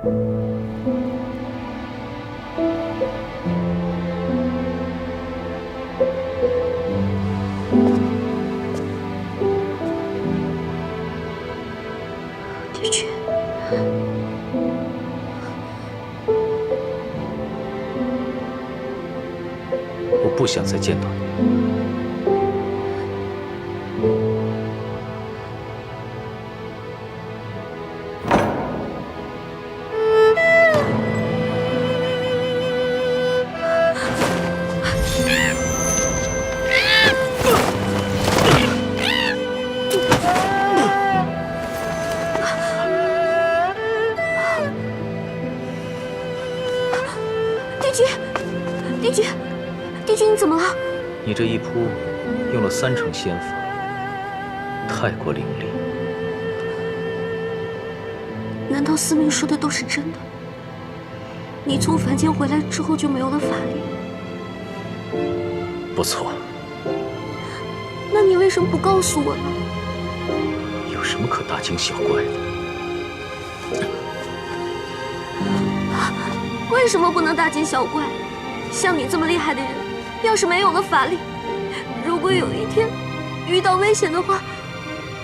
帝君，我不想再见到你。帝君，你怎么了？你这一扑用了3成仙法，太过凌厉。难道司命说的都是真的？你从凡间回来之后就没有了法力？不错。那你为什么不告诉我呢？有什么可大惊小怪的？为什么不能大惊小怪？像你这么厉害的人，要是没有了法力，如果有一天遇到危险的话，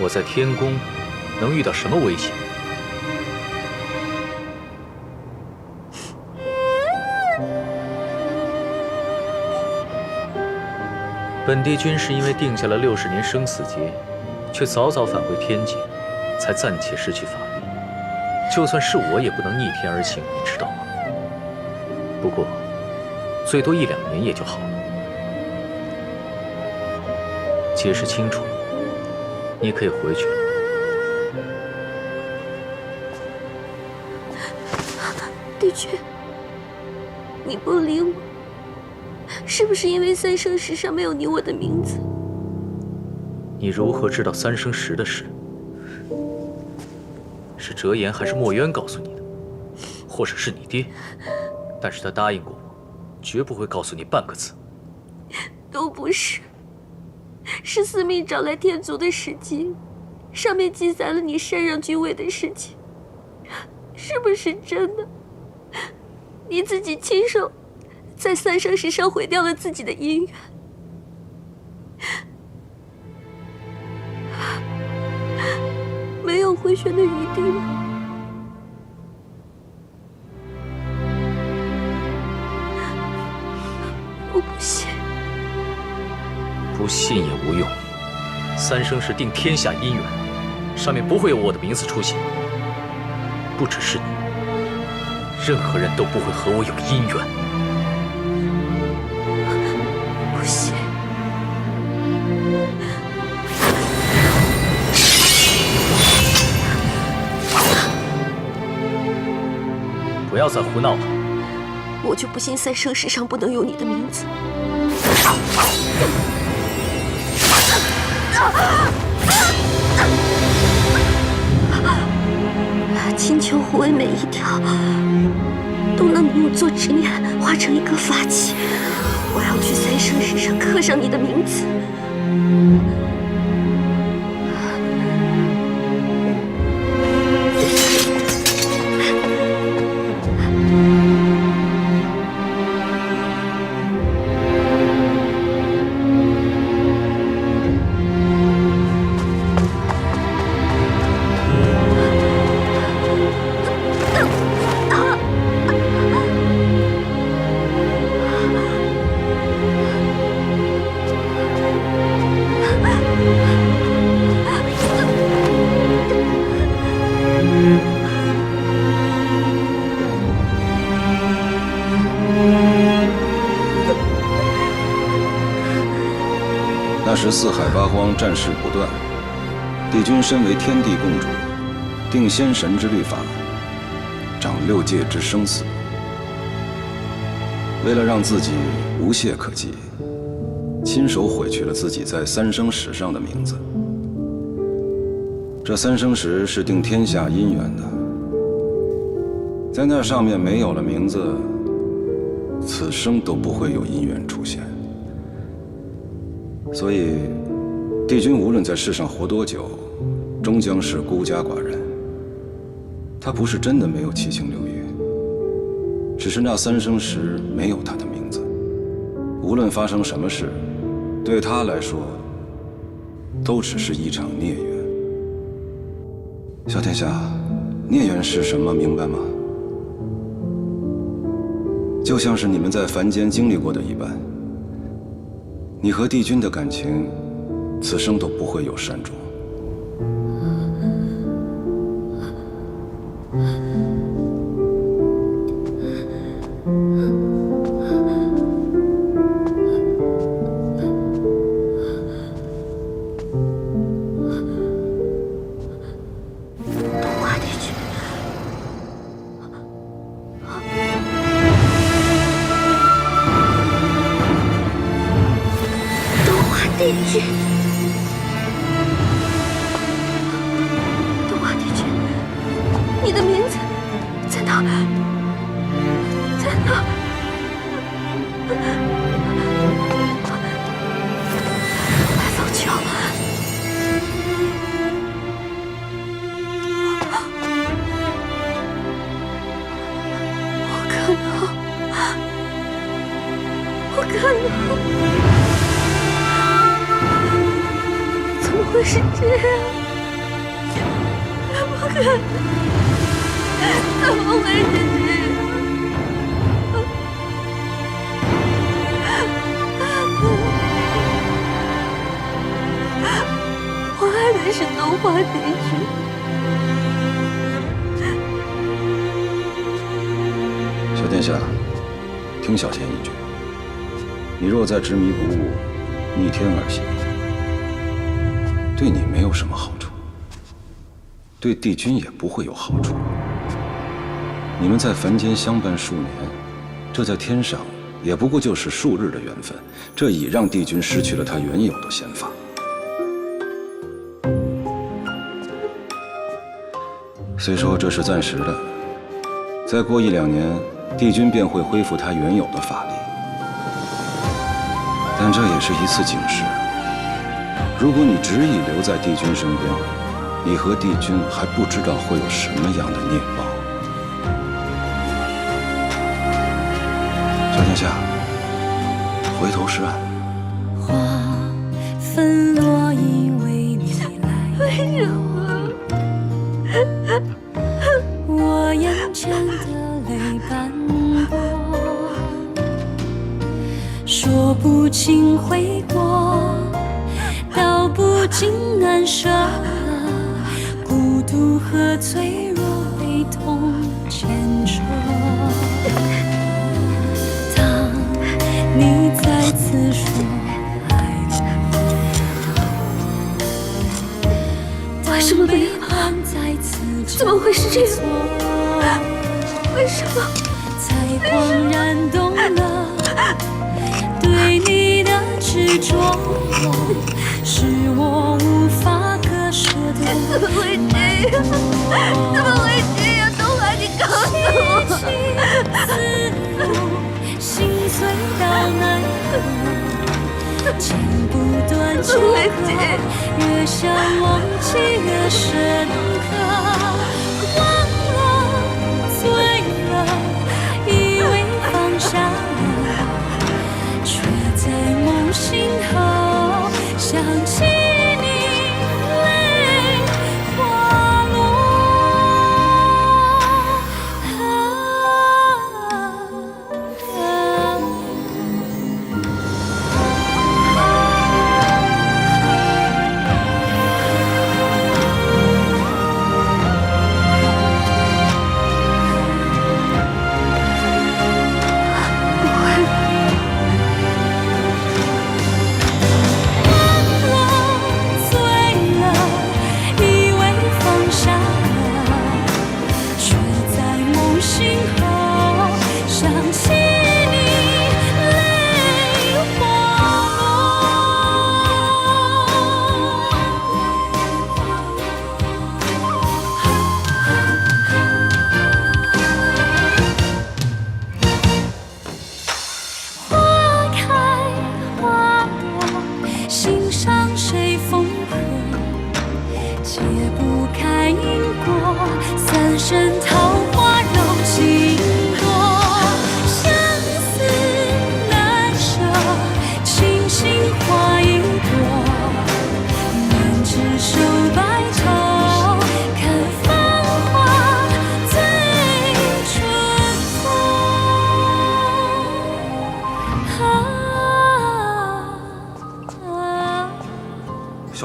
我在天宫能遇到什么危险？本帝君是因为定下了60年生死劫，却早早返回天界，才暂且失去法力。就算是我，也不能逆天而行，你知道吗？不过，最多1、2年也就好了。解释清楚，你可以回去了。帝君，你不理我，是不是因为3生石上没有你我的名字？你如何知道3生石的事？是折颜还是墨渊告诉你的？或者是你爹？但是他答应过我，绝不会告诉你半个字。都不是，是司命找来天族的史记，上面记载了你禅让君位的事情，是不是真的？你自己亲手在3生石上毁掉了自己的姻缘，没有回旋的余地吗？我不信。不信也无用。3生石定天下姻缘，上面不会有我的名字出现。不只是你，任何人都不会和我有姻缘。不信。不要再胡闹了。我就不信3生石上不能有你的名字。金秋护卫每一条都能用作执念化成一个法器，我要去3生石上刻上你的名字。那时四海八荒，战事不断。帝君身为天地共主，定仙神之律法，掌6界之生死。为了让自己无懈可击，亲手毁去了自己在3生石上的名字。这3生石是定天下姻缘的，在那上面没有了名字，此生都不会有姻缘出现。所以，帝君无论在世上活多久，终将是孤家寡人。他不是真的没有七情六欲，只是那3生石没有他的名字。无论发生什么事，对他来说，都只是一场孽缘。小天下，孽缘是什么，明白吗？就像是你们在凡间经历过的一般，你和帝君的感情，此生都不会有善终。帝君，东华帝君，你的名字在哪？在哪？百草球，我看到，我看到。怎么会是这样？不可能！怎么会是这样？我爱的是东华帝君。小殿下，听小仙一句：你若再执迷不悟，逆天而行，对你没有什么好处，对帝君也不会有好处。你们在凡间相伴数年，这在天上也不过就是数日的缘分，这已让帝君失去了他原有的仙法。虽说这是暂时的，再过1、2年，帝君便会恢复他原有的法力，但这也是一次警示。如果你执意留在帝君身边，你和帝君还不知道会有什么样的孽报。小殿下，回头是岸。花纷落，因为你来。为什么？我眼前的泪斑驳，说不清悔过，道不尽难舍，孤独和脆弱被痛牵扯。当你再次说爱我，为什么没有？怎么会是这样？为什么？才恍然懂了，对你的执着是我无法割舍的。怎么会这样？怎么会这样？东华，你告诉我。心碎到难过，剪不断纠葛，越想忘记越深刻。忘了，醉了，以为放下了，却在梦醒后想起你，泪滑落。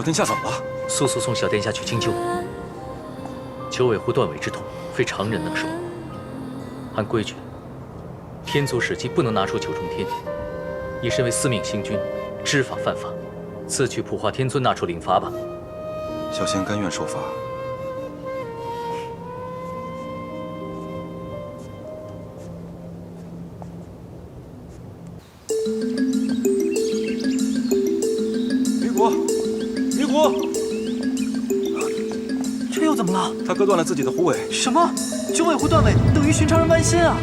小殿下怎么了？速速送小殿下去清救。九尾狐断尾之痛，非常人能受。按规矩，天族使姬不能拿出九重天体。你身为司命星君，知法犯法，自去普化天尊拿出领罚吧。小仙甘愿受罚。鱼骨，鱼骨，这又怎么了？他割断了自己的狐尾。什么？九尾狐断尾等于寻常人剜心啊！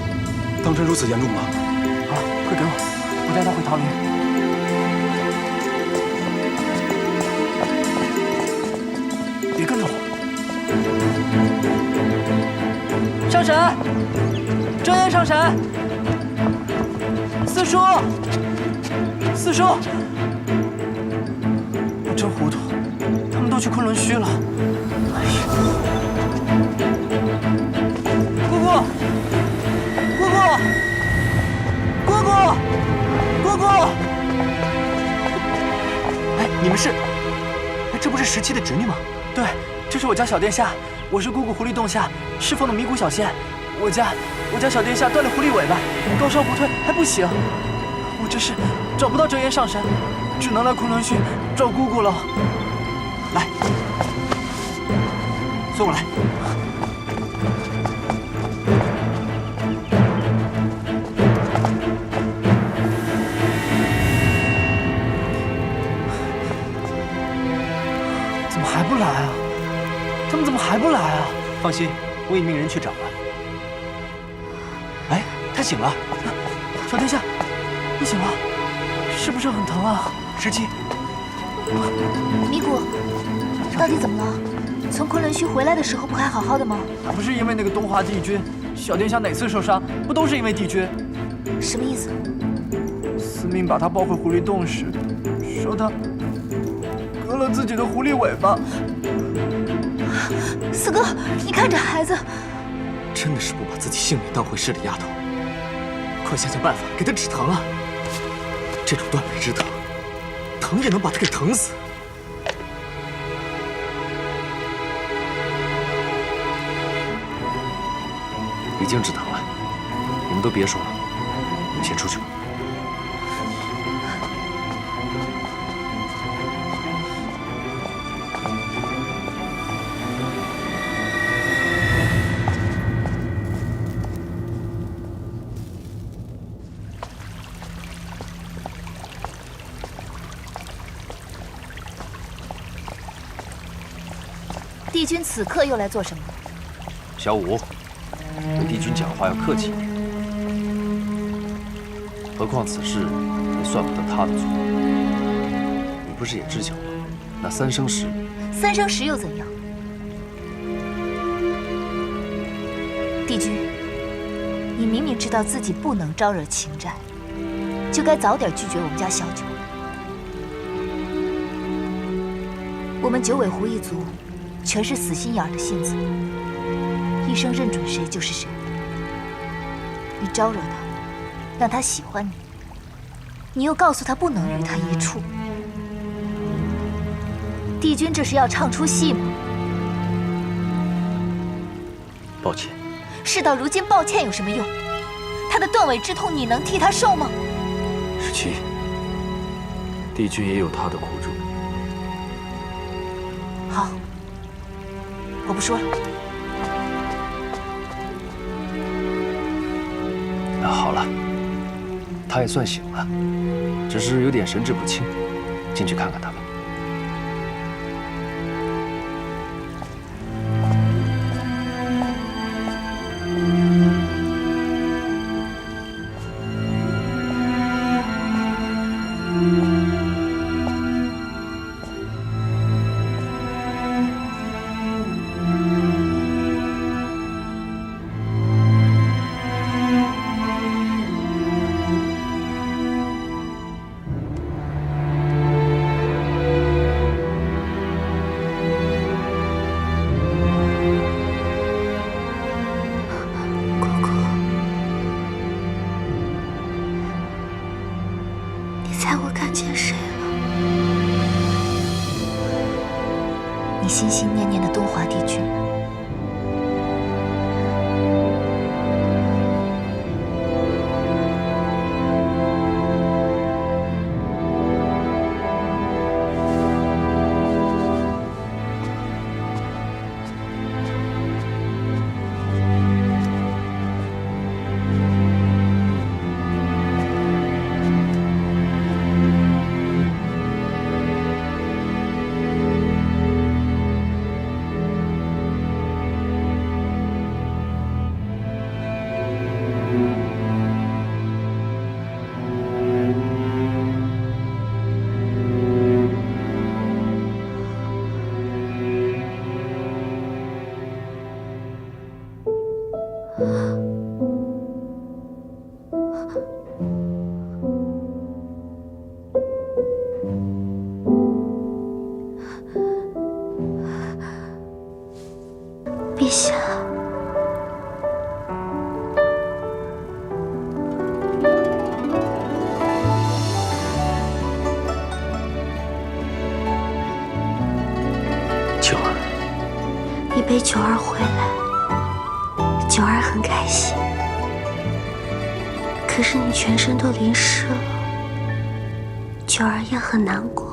当真如此严重吗？好了，快给我带他回桃林。别跟着我。上神，睁眼上神。四叔，四叔，我真糊涂，他们都去昆仑虚了。哎呀，姑姑，姑姑，姑姑，姑姑！哎，你们是？哎，这不是17的侄女吗？对，这是我家小殿下，我是姑姑狐狸洞下侍奉的迷谷小仙。我家小殿下断了狐狸尾巴，高烧不退，还不醒。我这是找不到遮颜上神，只能来昆仑虚找姑姑了。来，随我来。怎么还不来啊？他们怎么还不来啊？放心，我已命人去找了。哎，他醒了。小殿下，你醒了，是不是很疼啊？17，迷谷，到底怎么了？从昆仑虚回来的时候不还好好的吗？不是因为那个东华帝君，小殿下哪次受伤，不都是因为帝君？什么意思？司命把他抱回狐狸洞时，说他割了自己的狐狸尾巴。四哥，你看这孩子，真的是不把自己性命当回事的丫头！快想想办法给他止疼啊！这种断尾之疼，疼也能把他给疼死。已经止疼了，你们都别说了，你们先出去吧。帝君此刻又来做什么？小五，对帝君讲话要客气一点。何况此事也算不得他的错。你不是也知晓吗？那三生石，三生石又怎样？帝君，你明明知道自己不能招惹情债，就该早点拒绝我们家小九。我们九尾狐一族全是死心眼儿的性子，一生认准谁就是谁。你招惹他，让他喜欢你，你又告诉他不能与他一处。帝君这是要唱出戏吗？抱歉。事到如今，抱歉有什么用？他的断尾之痛，你能替他受吗17，帝君也有他的苦衷。好，我不说了。那好了，他也算醒了，只是有点神志不清，进去看看他吧。心心念念的东华帝君。陛下，九儿，你陪九儿回来，九儿很开心。可是你全身都淋湿了，九儿也很难过。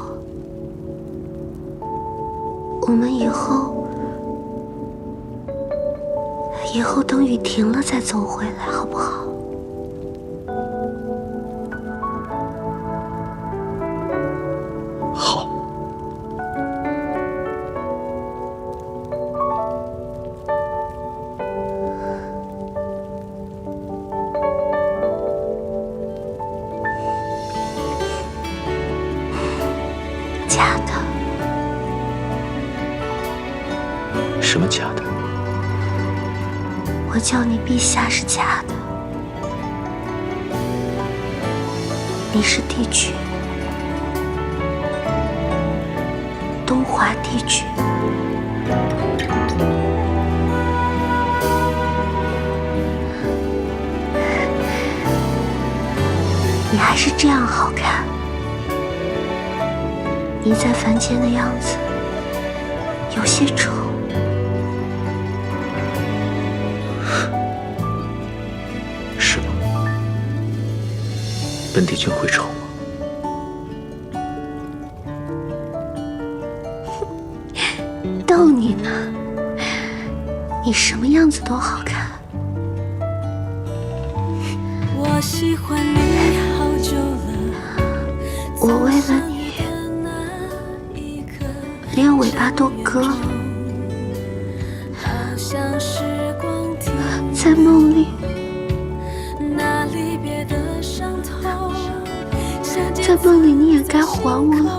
我们以后等雨停了再走回来，好不好？好。假的。什么假的？我叫你陛下是假的，你是帝君，东华帝君。你还是这样好看，你在凡间的样子有些丑。是吗？本帝君会丑吗？逗你呢，你什么样子都好看。我喜欢你好久了，我为了你，连尾巴都割了。在梦里，在梦里你也该还我了吧？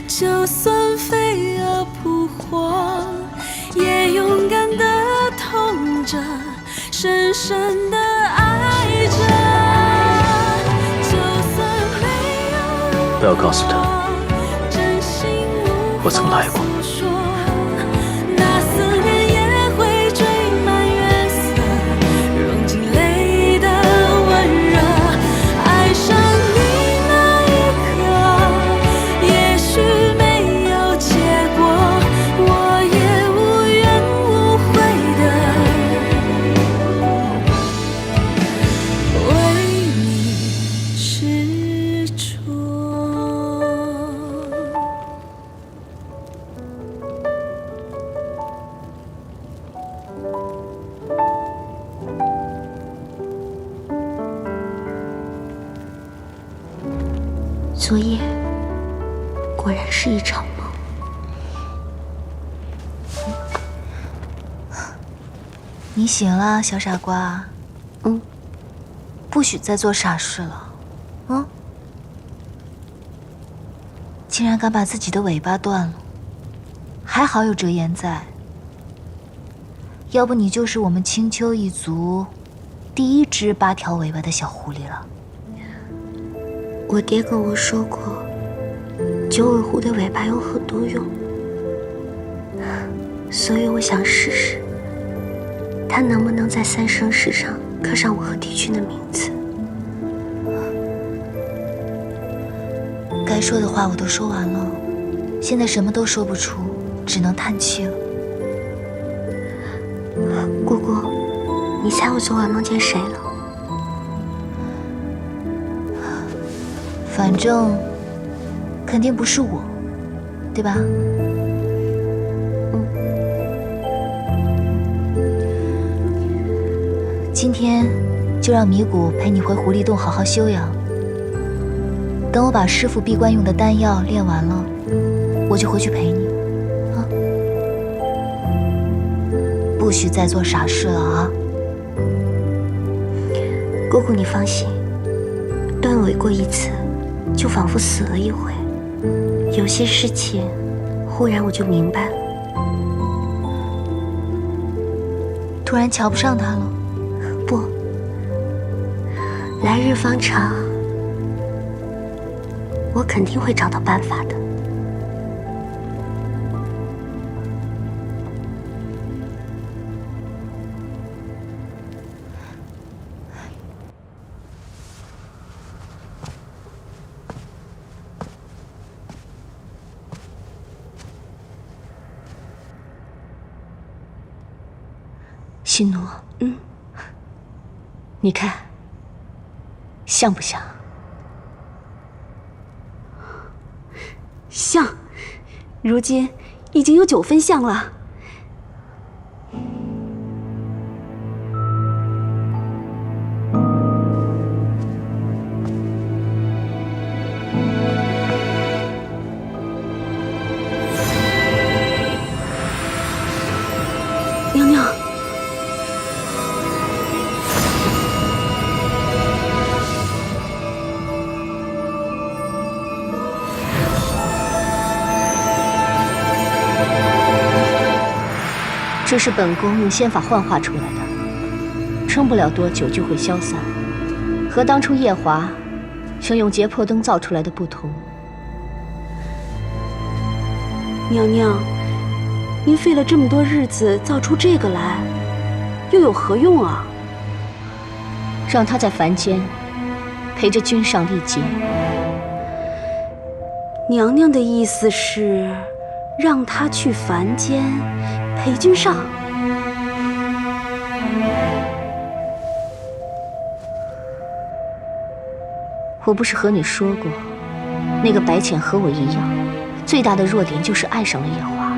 就算飞蛾扑火，也勇敢地痛着，深深地爱着。就算没有，不要告诉他，我曾来过。那思念也会追满月色，融进泪的温热。爱上你那一刻，也许没有结果，我也无怨无悔的为你执着。昨夜果然是一场梦。你醒了，小傻瓜。不许再做傻事了。竟然敢把自己的尾巴断了，还好有折颜在，要不你就是我们青丘一族第一只8条尾巴的小狐狸了。我爹跟我说过，九尾狐的尾巴有很多用，所以我想试试，它能不能在3生石上刻上我和帝君的名字。该说的话我都说完了，现在什么都说不出，只能叹气了。姑姑，你猜我昨晚梦见谁了？反正肯定不是我，对吧？今天就让米谷陪你回狐狸洞好好休养。等我把师傅闭关用的丹药炼完了，我就回去陪你。不许再做傻事了啊！姑姑，你放心，断尾过一次，就仿佛死了一回。有些事情，忽然我就明白了。突然瞧不上他了？不，来日方长，我肯定会找到办法的。心奴，你看，像不像？像，如今已经有9分像了。娘娘。这是本宫用仙法幻化出来的，撑不了多久就会消散，和当初夜华想用劫魄灯造出来的不同。娘娘，您费了这么多日子造出这个来，又有何用啊？让他在凡间陪着君上历劫。娘娘的意思是，让他去凡间陪君上。我不是和你说过，那个白浅和我一样，最大的弱点就是爱上了夜华。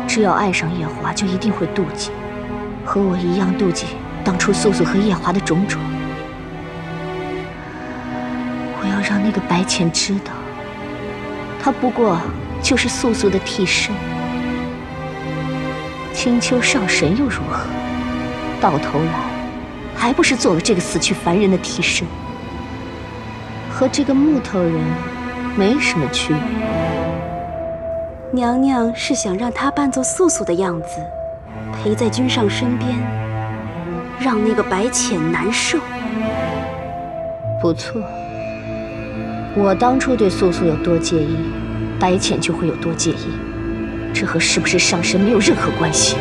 只要爱上夜华，就一定会妒忌，和我一样妒忌当初素素和夜华的种种。我要让那个白浅知道，他不过就是素素的替身。青丘上神又如何？到头来，还不是做了这个死去凡人的替身，和这个木头人没什么区别。娘娘是想让他扮作素素的样子，陪在君上身边，让那个白浅难受。不错，我当初对素素有多介意，白浅就会有多介意，这和是不是上神没有任何关系。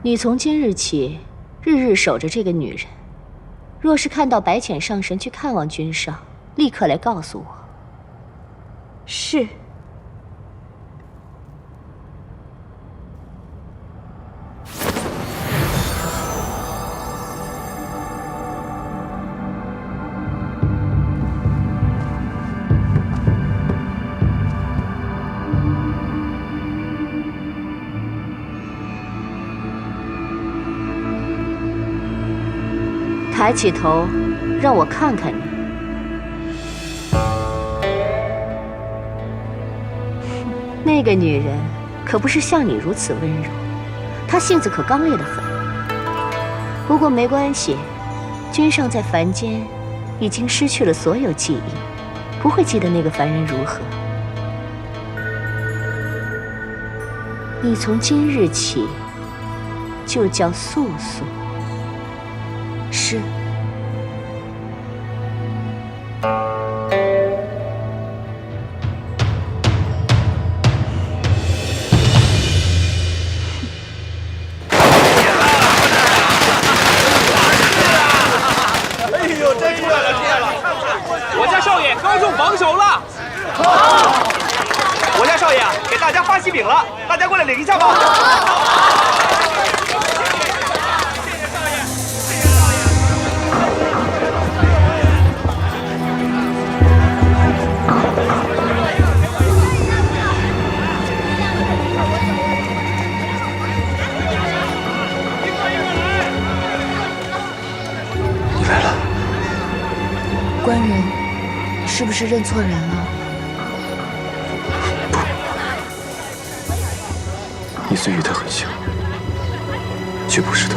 你从今日起，日日守着这个女人。若是看到白浅上神去看望君上，立刻来告诉我。是。抬起头，让我看看你。那个女人可不是像你如此温柔，她性子可刚烈得很。不过没关系，君上在凡间已经失去了所有记忆，不会记得那个凡人如何。你从今日起就叫素素。是。我家少爷刚中榜首了！我家少爷给大家发喜饼了，大家过来领一下吧。你来了。官人，是不是认错人了？你虽与他很像，却不是他。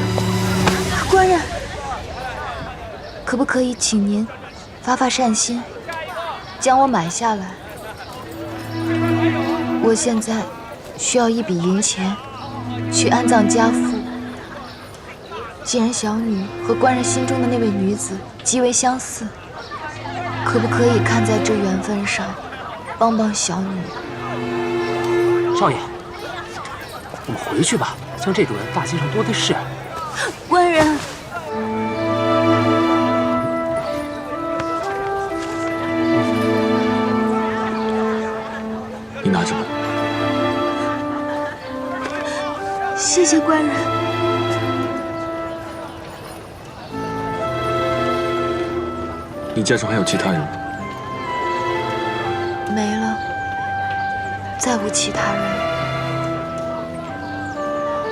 官人，可不可以请您发发善心，将我买下来？我现在需要一笔银钱，去安葬家父。既然小女和官人心中的那位女子极为相似，可不可以看在这缘分上，帮帮小女？少爷，我们回去吧，像这种人大街上多的是。官人，你拿着吧。谢谢官人。你家中还有其他人吗？没了，再无其他人。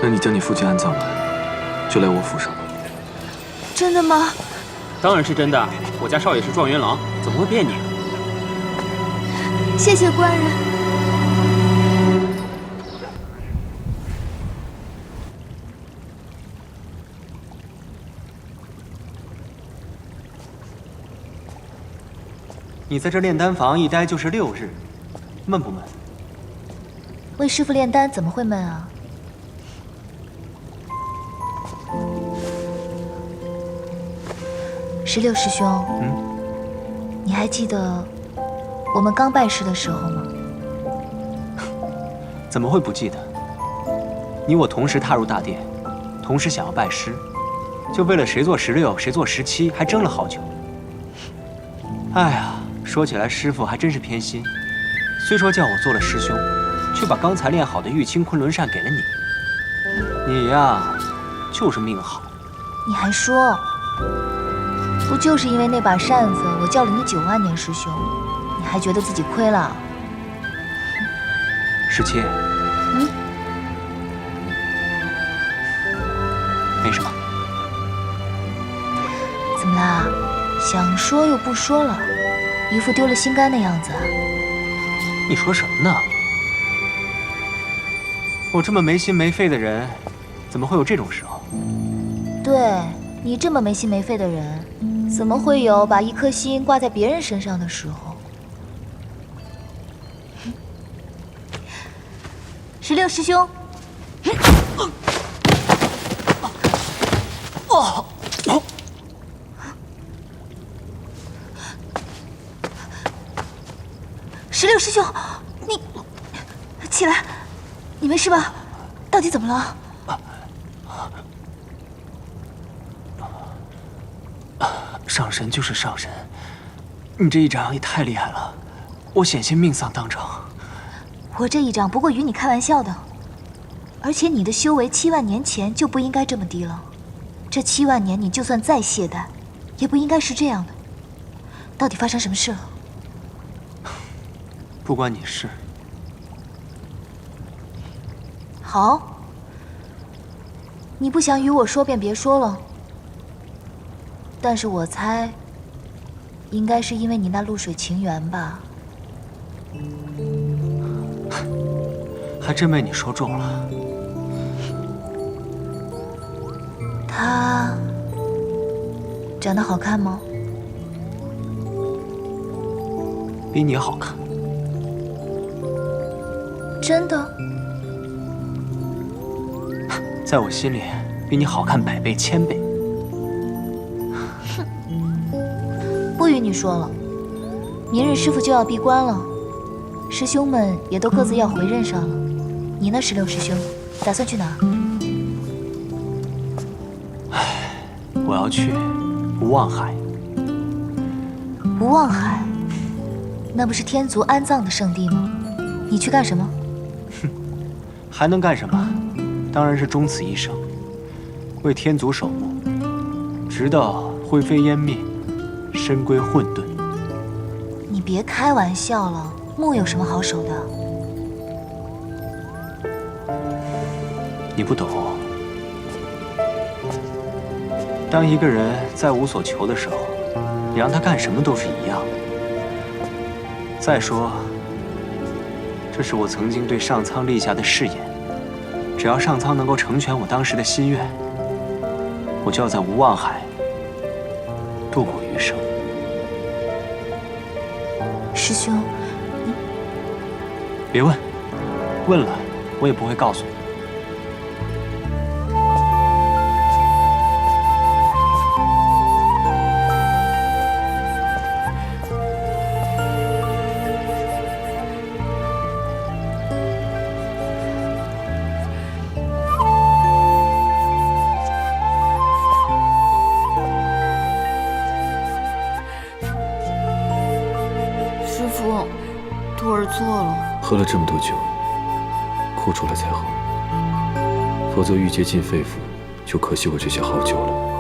那你将你父亲安葬完，就来我府上吧。真的吗？当然是真的，我家少爷是状元郎，怎么会骗你？谢谢官人。你在这炼丹房一待就是6日，闷不闷？为师傅炼丹怎么会闷啊？16师兄，你还记得我们刚拜师的时候吗？怎么会不记得？你我同时踏入大殿，同时想要拜师，就为了谁做16，谁做17，还争了好久。哎呀！说起来，师傅还真是偏心。虽说叫我做了师兄，却把刚才练好的玉清昆仑扇给了你。你呀，就是命好。你还说，不就是因为那把扇子，我叫了你9万年师兄，你还觉得自己亏了？17，没什么。怎么啦？想说又不说了。一副丢了心肝的样子。你说什么呢？我这么没心没肺的人，怎么会有这种时候？对，你这么没心没肺的人，怎么会有把一颗心挂在别人身上的时候？16师兄。16师兄，你起来，你没事吧？到底怎么了？上神就是上神，你这一掌也太厉害了，我险些命丧当场。我这一掌不过与你开玩笑的，而且你的修为7万年前就不应该这么低了。这7万年，你就算再懈怠，也不应该是这样的。到底发生什么事了？不关你事。好，你不想与我说便别说了。但是我猜，应该是因为你那露水情缘吧。还真被你说中了。他长得好看吗？比你好看。真的？在我心里，比你好看100倍、1000倍。不与你说了，明日师傅就要闭关了，师兄们也都各自要回任上了。你呢，16师兄，打算去哪儿？我要去无望海。无望海，那不是天族安葬的圣地吗？你去干什么？还能干什么？当然是终此一生，为天族守墓，直到灰飞烟灭，身归混沌。你别开玩笑了，墓有什么好守的？你不懂。当一个人再无所求的时候，你让他干什么都是一样的。再说，这是我曾经对上苍立下的誓言，只要上苍能够成全我当时的心愿，我就要在无望海度过余生。师兄，你别问，问了我也不会告诉你。师傅，徒儿错了。喝了这么多酒，哭出来才好，否则郁结进肺腑，就可惜我这些好酒了。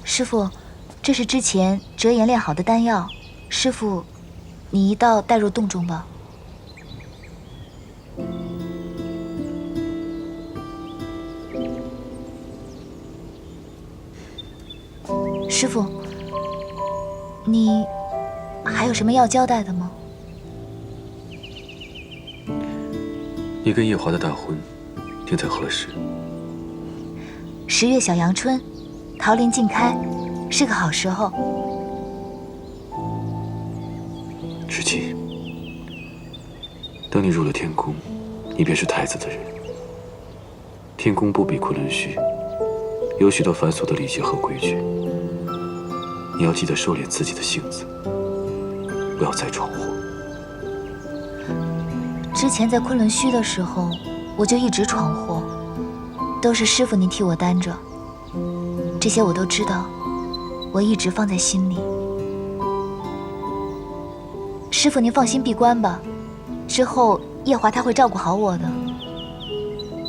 师傅，这是之前折颜炼好的丹药，师傅，你一道带入洞中吧。师傅，你还有什么要交代的吗？你跟夜华的大婚定在何时？10月小阳春，桃林尽开，是个好时候。知姬，等你入了天宫，你便是太子的人。天宫不比昆仑虚，有许多繁琐的礼节和规矩，你要记得收敛自己的性子，不要再闯祸。之前在昆仑虚的时候，我就一直闯祸，都是师傅您替我担着，这些我都知道，我一直放在心里。师傅您放心闭关吧，之后夜华他会照顾好我的，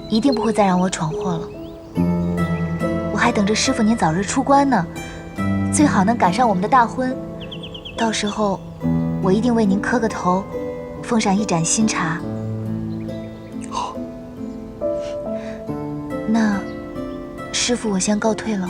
一定不会再让我闯祸了。我还等着师傅您早日出关呢，最好能赶上我们的大婚，到时候我一定为您磕个头，奉上一盏新茶。好，那师傅我先告退了。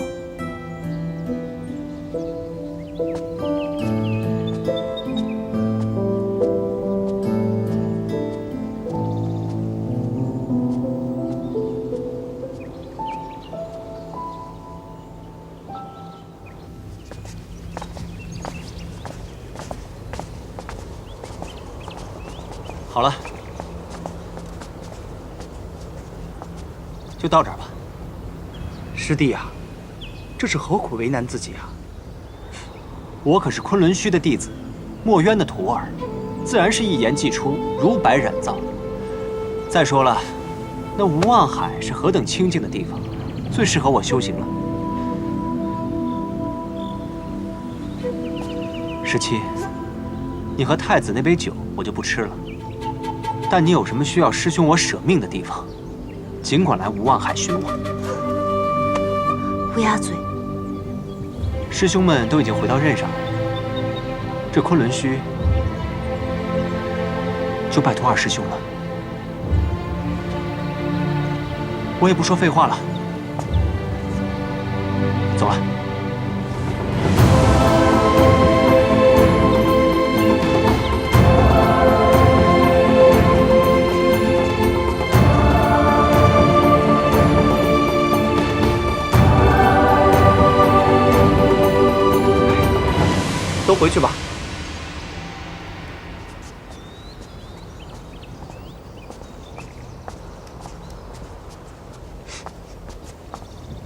好了，就到这儿吧。师弟啊，这是何苦为难自己啊？我可是昆仑虚的弟子，墨渊的徒儿，自然是一言既出，如白染皂。再说了，那无望海是何等清静的地方，最适合我修行了。17，你和太子那杯酒我就不吃了，但你有什么需要师兄我舍命的地方，尽管来无望海寻我。乌鸦嘴！师兄们都已经回到任上了，这昆仑虚就拜托二师兄了。我也不说废话了，走了。都回去吧。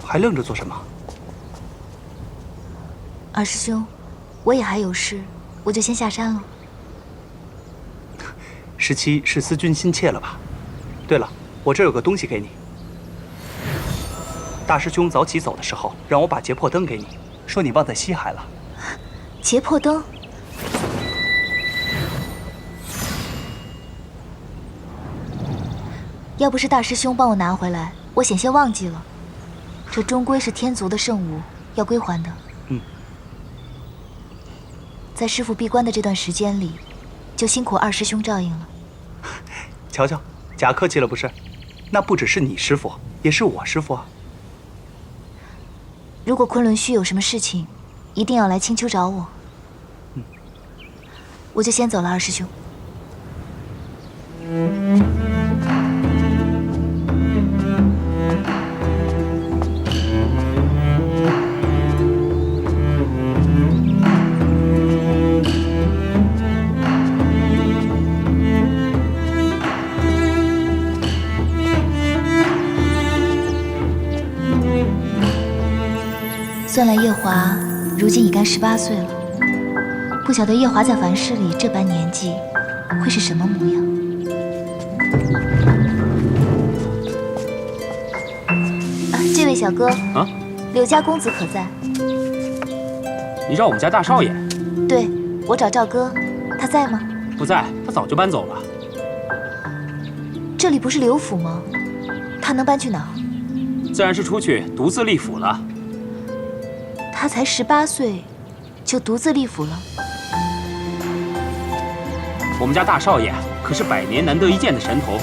还愣着做什么？二师兄，我也还有事，我就先下山了。17是思君心切了吧？对了，我这有个东西给你。大师兄早起走的时候，让我把劫魄灯给你，说你忘在西海了。劫魄灯？要不是大师兄帮我拿回来，我险些忘记了。这终归是天族的圣物，要归还的。在师父闭关的这段时间里，就辛苦二师兄照应了。瞧瞧，假客气了不是？那不只是你师父，也是我师父啊。如果昆仑虚有什么事情，一定要来青丘找我。我就先走了，二师兄。算来夜华如今已该18岁了，不晓得夜华在凡世里这般年纪会是什么模样。这位小哥，柳家公子可在？你找我们家大少爷？对，我找赵哥，他在吗？不在，他早就搬走了。这里不是刘府吗？他能搬去哪？自然是出去独自立府了。他才18岁，就独自立府了。我们家大少爷可是100年难得一见的神童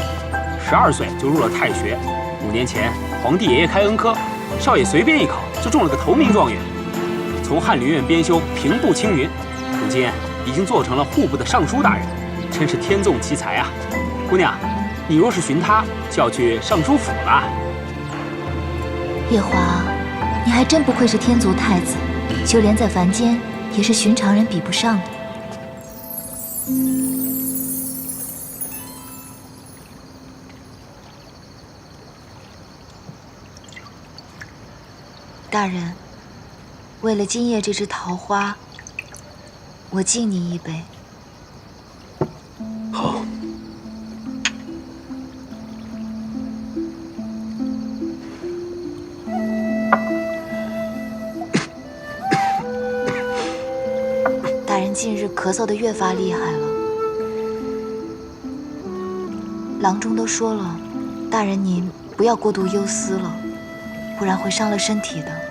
，12岁就入了太学。5年前，皇帝爷爷开恩科，少爷随便一考就中了个头名状元。从翰林院编修平步青云，如今已经做成了户部的尚书大人，真是天纵奇才啊！姑娘，你若是寻他，就要去尚书府了。夜华，你还真不愧是天族太子，就连在凡间也是寻常人比不上的。大人，为了今夜这枝桃花，我敬你一杯。好。大人近日咳嗽得越发厉害了，郎中都说了，大人您不要过度忧思了，不然会伤了身体的。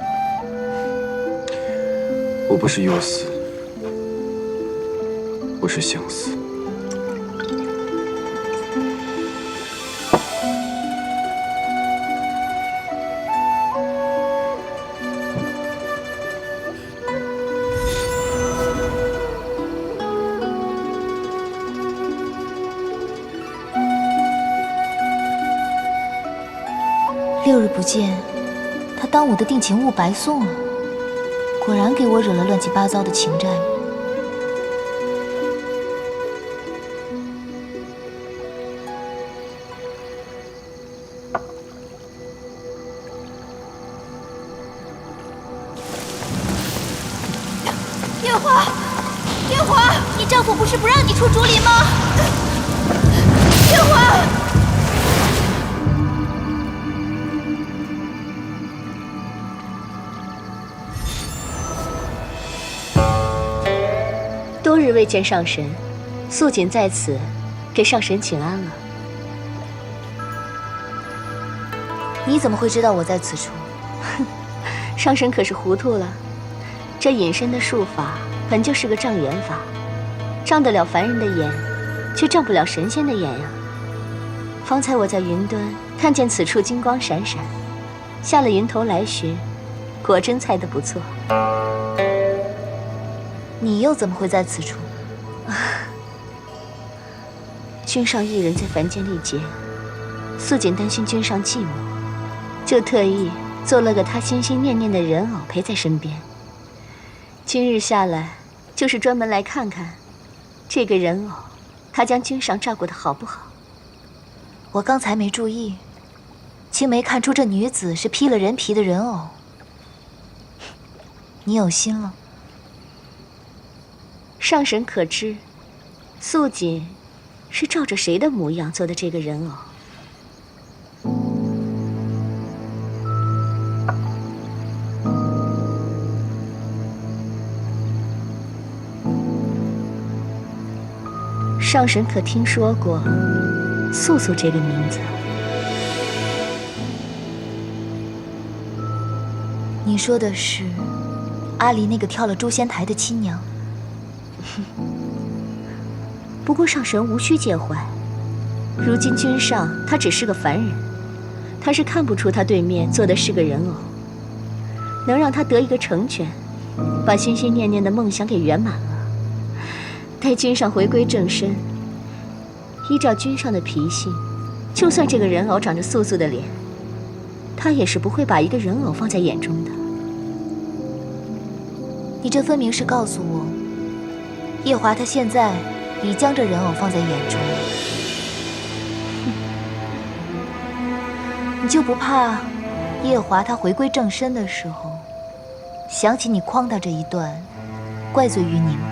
我不是忧思，我是相思。6日不见，他当我的定情物白送了，果然给我惹了乱七八糟的情债。夜华，夜华，你丈夫不是不让你出竹林吗？夜华。多日未见上神，素锦在此给上神请安了。你怎么会知道我在此处？上神可是糊涂了，这隐身的术法本就是个障眼法，障得了凡人的眼，却障不了神仙的眼呀。方才我在云端看见此处金光闪闪，下了云头来寻，果真猜得不错。你又怎么会在此处？君上一人在凡间历劫，素锦担心君上寂寞，就特意做了个他心心念念的人偶陪在身边。今日下来，就是专门来看看这个人偶，他将君上照顾得好不好？我刚才没注意，竟没看出这女子是披了人皮的人偶。你有心了。上神可知，素锦是照着谁的模样做的这个人偶？上神可听说过素素这个名字？你说的是阿离那个跳了诛仙台的亲娘？不过上神无需介怀，如今君上他只是个凡人，他是看不出他对面坐的是个人偶，能让他得一个成全，把心心念念的梦想给圆满了。待君上回归正身，依照君上的脾性，就算这个人偶长着素素的脸，他也是不会把一个人偶放在眼中的。你这分明是告诉我，夜华他现在已将这人偶放在眼中了。你就不怕夜华他回归正身的时候，想起你诓他这一段，怪罪于你吗？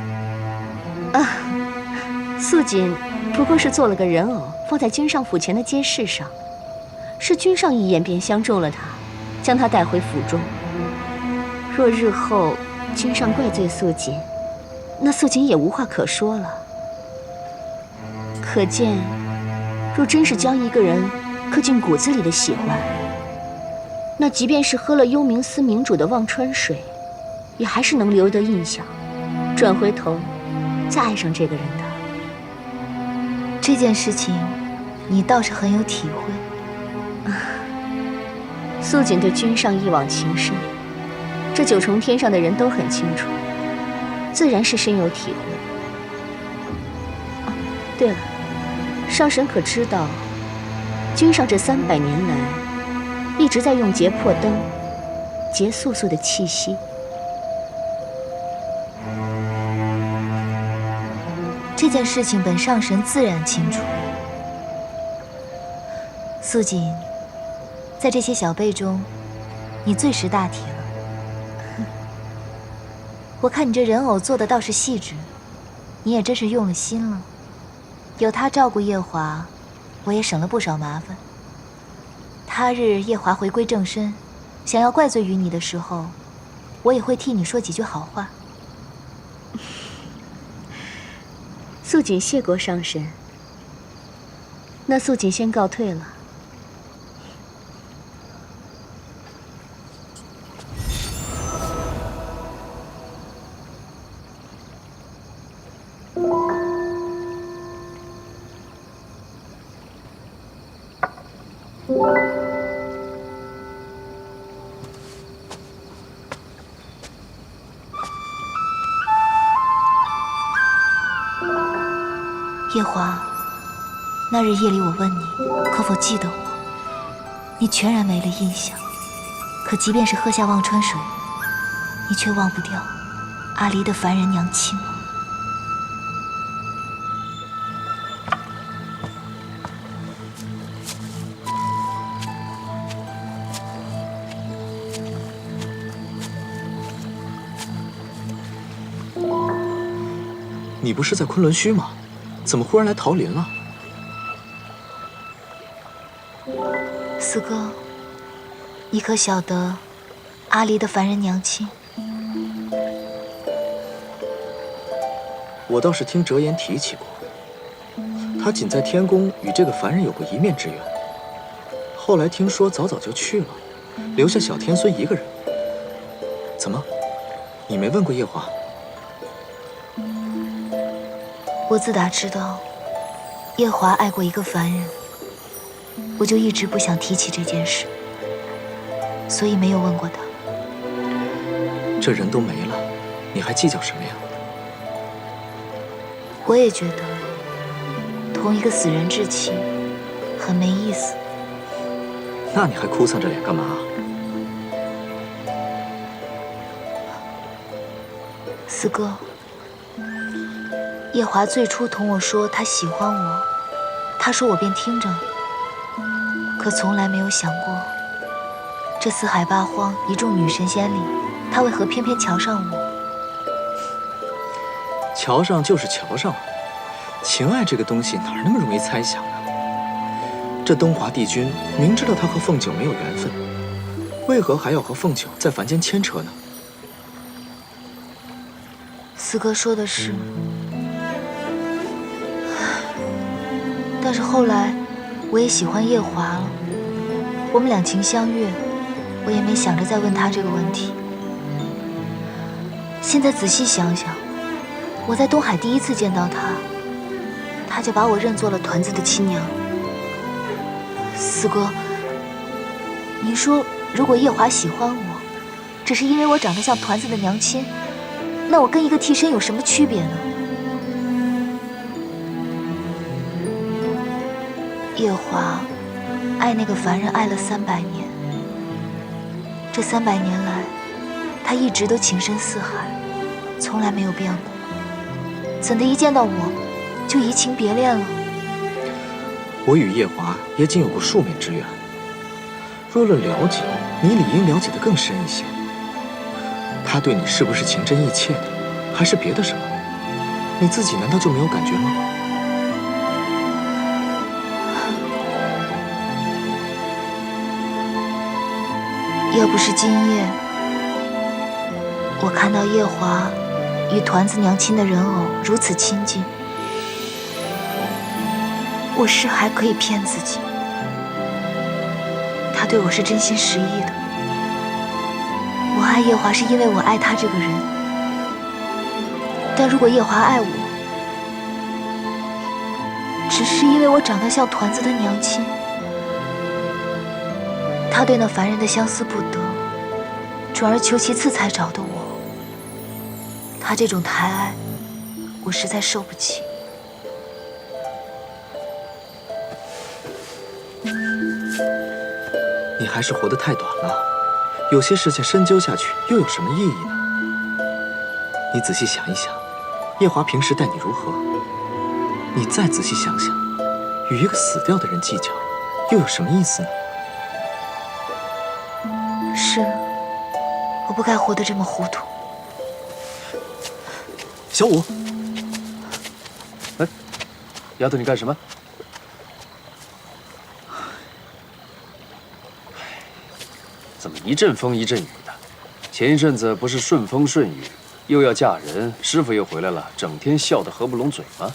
素锦不过是做了个人偶，放在君上府前的街市上，是君上一眼便相中了他，将他带回府中。若日后君上怪罪素锦，那素锦也无话可说了。可见，若真是将一个人刻进骨子里的喜欢，那即便是喝了幽冥司明主的忘川水，也还是能留得印象，转回头再爱上这个人的。这件事情，你倒是很有体会。素锦对君上一往情深，这九重天上的人都很清楚，自然是深有体会。对了，上神可知道，君上这300年来一直在用劫破灯，劫素素的气息。这件事情本上神自然清楚。素锦，在这些小辈中，你最识大体了。我看你这人偶做的倒是细致，你也真是用了心了。有他照顾夜华，我也省了不少麻烦。他日夜华回归正身，想要怪罪于你的时候，我也会替你说几句好话。素锦谢过上神，那素锦先告退了。夜华，那日夜里我问你可否记得我，你全然没了印象。可即便是喝下忘川水，你却忘不掉阿离的凡人娘亲吗？你不是在昆仑虚吗？怎么忽然来桃林了？四哥，你可晓得阿离的凡人娘亲？我倒是听折颜提起过，他仅在天宫与这个凡人有过一面之缘，后来听说早就去了，留下小天孙一个人。怎么，你没问过夜华？我自打知道夜华爱过一个凡人，我就一直不想提起这件事，所以没有问过他。这人都没了，你还计较什么呀？我也觉得同一个死人置气很没意思。那你还哭丧着脸干嘛？四哥，夜华最初同我说他喜欢我，他说我便听着，可从来没有想过，这四海八荒一众女神仙里，他为何偏偏瞧上我？瞧上就是瞧上了，情爱这个东西哪那么容易猜想啊？这东华帝君明知道他和凤九没有缘分，为何还要和凤九在凡间牵扯呢？四哥说的是，但是后来我也喜欢夜华了，我们两情相悦，我也没想着再问他这个问题。现在仔细想想，我在东海第一次见到他，他就把我认作了团子的亲娘。四哥，您说如果夜华喜欢我，只是因为我长得像团子的娘亲，那我跟一个替身有什么区别呢？夜华爱那个凡人爱了300年，这300年来，他一直都情深似海，从来没有变过。怎的一见到我，就移情别恋了？我与夜华也仅有过数面之缘，若论了解，你理应了解得更深一些。他对你是不是情真意切的，还是别的什么？你自己难道就没有感觉吗？要不是今夜，我看到夜华与团子娘亲的人偶如此亲近，我是还可以骗自己，他对我是真心实意的。我爱夜华是因为我爱他这个人，但如果夜华爱我，只是因为我长得像团子的娘亲，他对那凡人的相思不得，转而求其次才找的我，他这种抬爱，我实在受不起。你还是活得太短了，有些事情深究下去又有什么意义呢？你仔细想一想，夜华平时待你如何？你再仔细想想，与一个死掉的人计较，又有什么意思呢？是，我不该活得这么糊涂。小五，哎，丫头，你干什么？怎么一阵风一阵雨的？前一阵子不是顺风顺雨，又要嫁人，师傅又回来了，整天笑得合不拢嘴吗？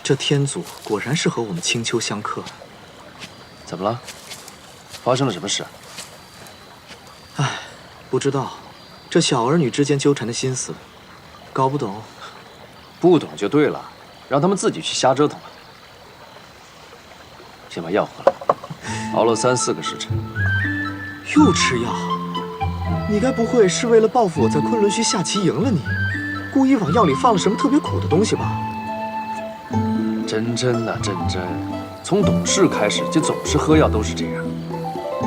这天祖果然是和我们青丘相克。怎么了？发生了什么事？唉，不知道，这小儿女之间纠缠的心思，搞不懂。不懂就对了，让他们自己去瞎折腾吧。先把药喝了，熬了3、4个时辰。又吃药？你该不会是为了报复我在昆仑虚下棋赢了你，故意往药里放了什么特别苦的东西吧？真真呐，真真，从懂事开始就总是喝药都是这样，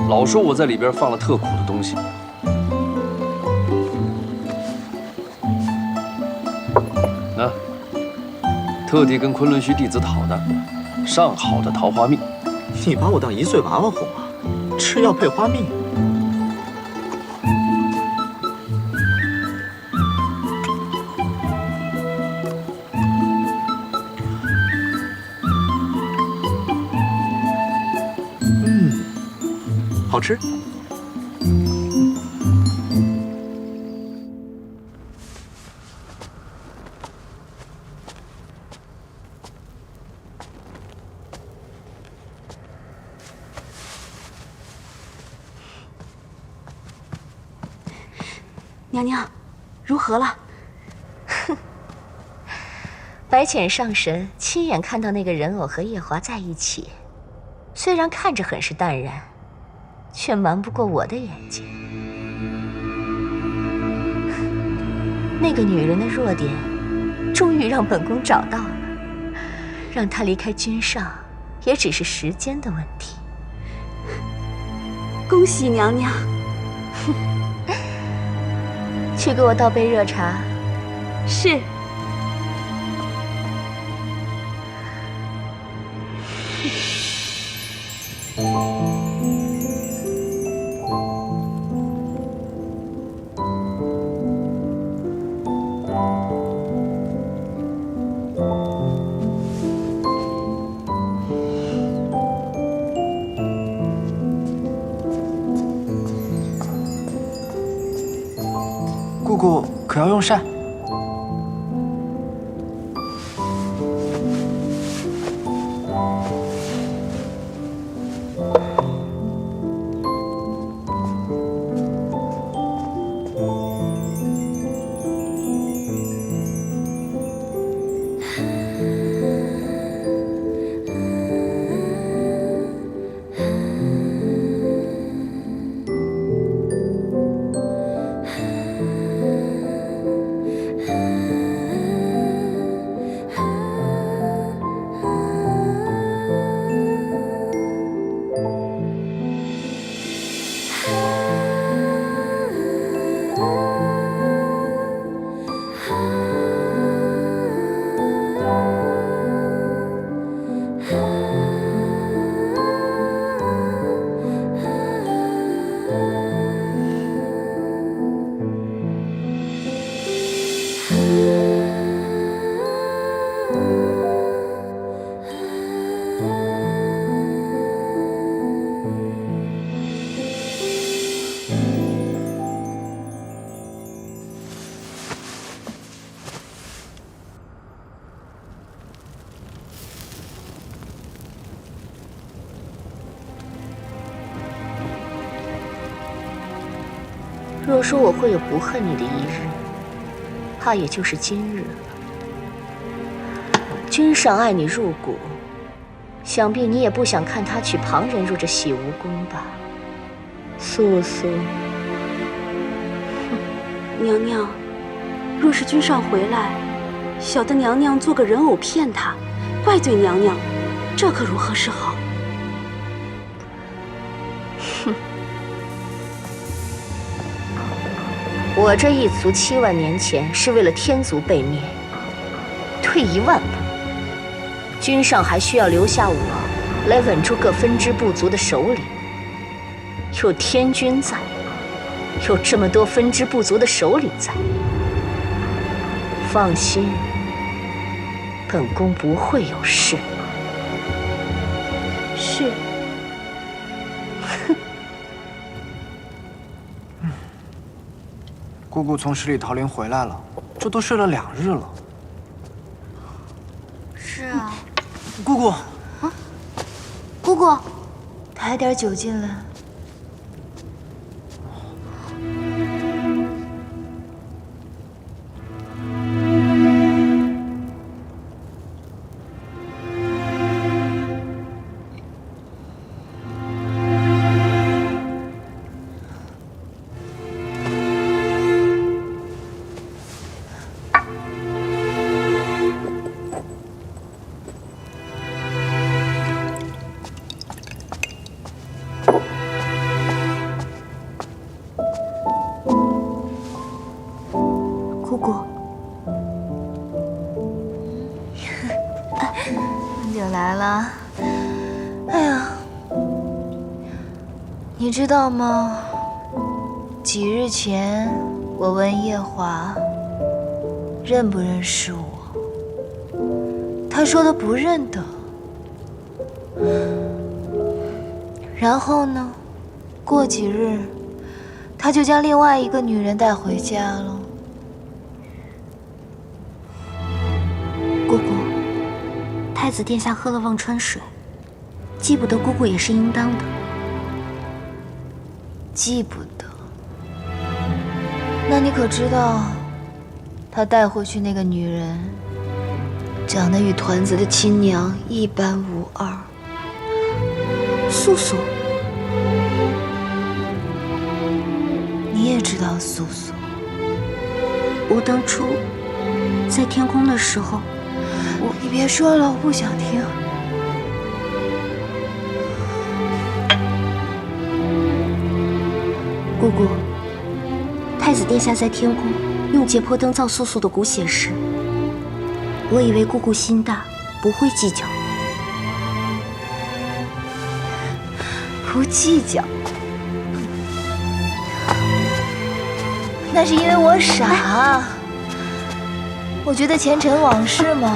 老说我在里边放了特苦的东西。那特地跟昆仑虚弟子讨的，上好的桃花蜜。你把我当1岁娃娃哄啊？吃药配花蜜？好吃。娘娘，如何了？哼，白浅上神亲眼看到那个人偶和夜华在一起，虽然看着很是淡然，却瞒不过我的眼睛。那个女人的弱点，终于让本宫找到了，让她离开君上，也只是时间的问题。恭喜娘娘！去给我倒杯热茶。是。姑姑可要用膳。若说我会有不恨你的一日，怕也就是今日了。君上爱你入骨，想必你也不想看他娶旁人入这洗梧宫吧？素素，娘娘，若是君上回来，小的娘娘做个人偶骗他，怪罪娘娘，这可如何是好？哼！我这一族7万年前是为了天族被灭，退1万步，君上还需要留下我来稳住各分支部族的首领。有天君在，有这么多分支部族的首领在，放心，本宫不会有事。是。姑姑从十里桃林回来了，这都睡了2日了。是啊，姑姑，姑姑，抬点酒进来。姑姑，酒来了。哎呀，你知道吗？几日前，我问夜华认不认识我，他说他不认得。然后呢，过几日，他就将另外一个女人带回家了。姑姑，太子殿下喝了忘川水，记不得姑姑也是应当的。记不得，那你可知道，他带回去那个女人，长得与团子的亲娘一般无二。素素，你也知道素素？我当初在天宫的时候，你别说了，我不想听。姑姑，太子殿下在天宫用劫魄灯照素素的骨血时，我以为姑姑心大，不会计较。不计较，那是因为我傻。我觉得前尘往事嘛，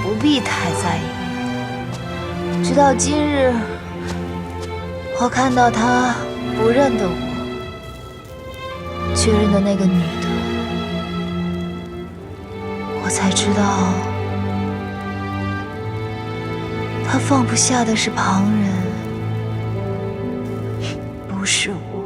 不必太在意。直到今日，我看到他不认得我，却认得那个女的，我才知道，他放不下的是旁人，不是我。